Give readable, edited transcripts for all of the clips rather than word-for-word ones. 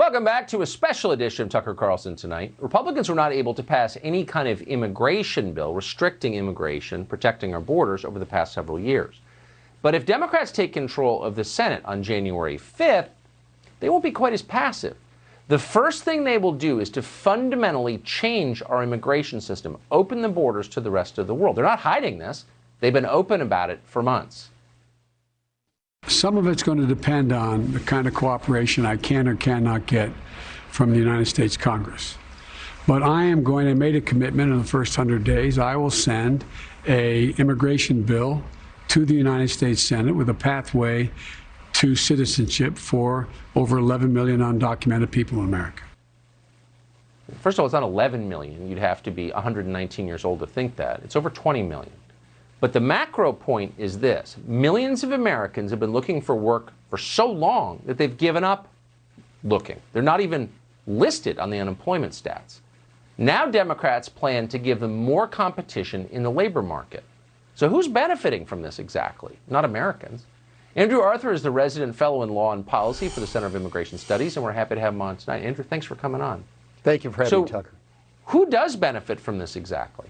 Welcome back to a special edition of Tucker Carlson Tonight. Republicans were not able to pass any kind of immigration bill restricting immigration, protecting our borders over the past several years. But if Democrats take control of the Senate on January 5th, they won't be quite as passive. The first thing they will do is to fundamentally change our immigration system, open the borders to the rest of the world. They're not hiding this. They've been open about it for months. Some of it's going to depend on the kind of cooperation I can or cannot get from the United States Congress. But I made a commitment in the first 100 days. I will send an immigration bill to the United States Senate with a pathway to citizenship for over 11 million undocumented people in America. First of all, it's not 11 million. You'd have to be 119 years old to think that. It's over 20 million. But the macro point is this. Millions of Americans have been looking for work for so long that they've given up looking. They're not even listed on the unemployment stats. Now Democrats plan to give them more competition in the labor market. So who's benefiting from this exactly? Not Americans. Andrew Arthur is the resident fellow in law and policy for the Center of Immigration Studies, and we're happy to have him on tonight. Andrew, thanks for coming on. Thank you for having me, Tucker. Who does benefit from this exactly?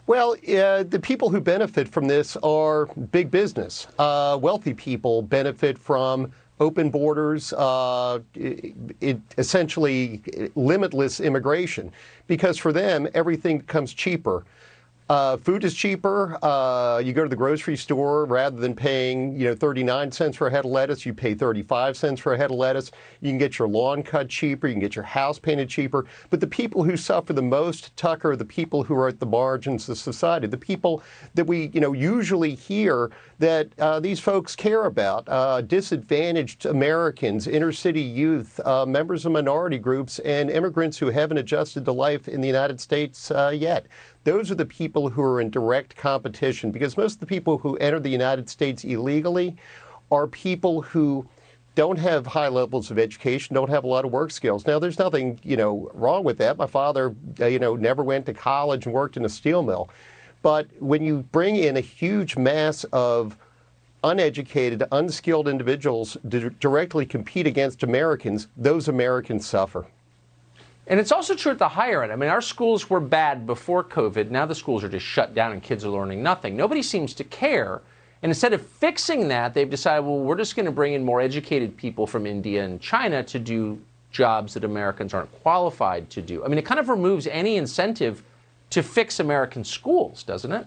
Well, the people who benefit from this are big business. Wealthy people benefit from open borders, essentially limitless immigration, because for them, everything becomes cheaper. Food is cheaper. You go to the grocery store, rather than paying 39 cents for a head of lettuce, you pay 35 cents for a head of lettuce. You can get your lawn cut cheaper. You can get your house painted cheaper. But the people who suffer the most, Tucker, are the people who are at the margins of society, the people that we usually hear that these folks care about, disadvantaged Americans, inner city youth, members of minority groups, and immigrants who haven't adjusted to life in the United States yet. Those are the people who are in direct competition, because most of the people who enter the United States illegally are people who don't have high levels of education, don't have a lot of work skills. Now, there's nothing, wrong with that. My father, never went to college and worked in a steel mill. But when you bring in a huge mass of uneducated, unskilled individuals to directly compete against Americans, those Americans suffer. And it's also true at the higher end. I mean, our schools were bad before COVID. Now the schools are just shut down and kids are learning nothing. Nobody seems to care. And instead of fixing that, they've decided, well, we're just going to bring in more educated people from India and China to do jobs that Americans aren't qualified to do. I mean, it kind of removes any incentive to fix American schools, doesn't it?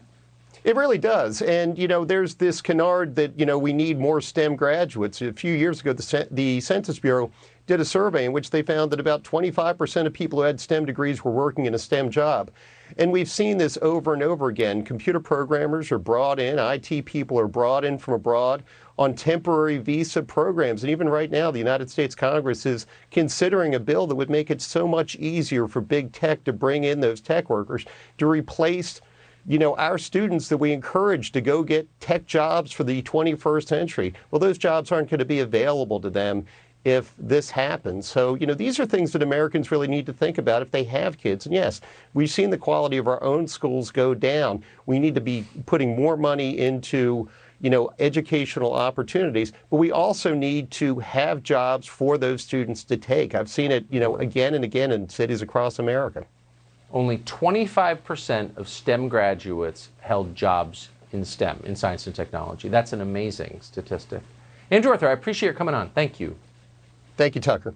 It really does. And, there's this canard that, we need more STEM graduates. A few years ago, the Census Bureau did a survey in which they found that about 25% of people who had STEM degrees were working in a STEM job. And we've seen this over and over again. Computer programmers are brought in, IT people are brought in from abroad on temporary visa programs. And even right now, the United States Congress is considering a bill that would make it so much easier for big tech to bring in those tech workers to replace our students that we encourage to go get tech jobs for the 21st century. Well, those jobs aren't going to be available to them if this happens. So, these are things that Americans really need to think about if they have kids. And yes, we've seen the quality of our own schools go down. We need to be putting more money into, educational opportunities, but we also need to have jobs for those students to take. I've seen it, again and again in cities across America. Only 25% of STEM graduates held jobs in STEM, in science and technology. That's an amazing statistic. Andrew Arthur, I appreciate your coming on. Thank you. Thank you, Tucker.